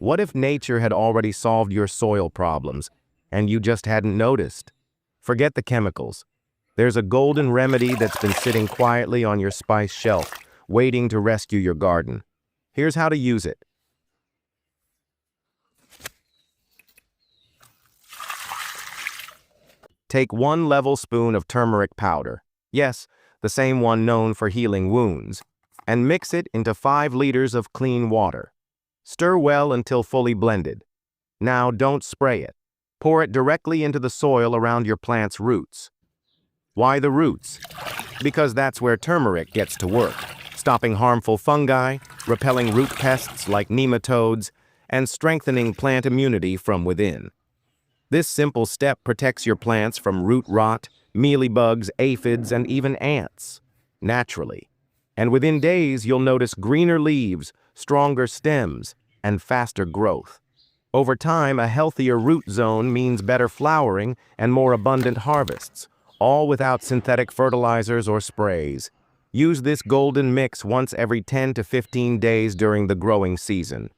What if nature had already solved your soil problems and you just hadn't noticed? Forget the chemicals. There's a golden remedy that's been sitting quietly on your spice shelf, waiting to rescue your garden. Here's how to use it. Take 1 level spoon of turmeric powder, yes, the same one known for healing wounds, and mix it into 5 liters of clean water. Stir well until fully blended. Now don't spray it. Pour it directly into the soil around your plant's roots. Why the roots? Because that's where turmeric gets to work, stopping harmful fungi, repelling root pests like nematodes, and strengthening plant immunity from within. This simple step protects your plants from root rot, mealybugs, aphids, and even ants, naturally. And within days, you'll notice greener leaves, stronger stems, and faster growth. Over time, a healthier root zone means better flowering and more abundant harvests, all without synthetic fertilizers or sprays. Use this golden mix once every 10 to 15 days during the growing season.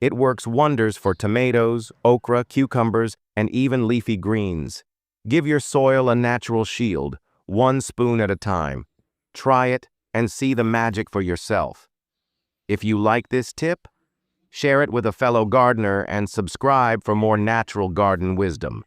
It works wonders for tomatoes, okra, cucumbers, and even leafy greens. Give your soil a natural shield, 1 spoon at a time. Try it and see the magic for yourself. If you like this tip, share it with a fellow gardener and subscribe for more natural garden wisdom.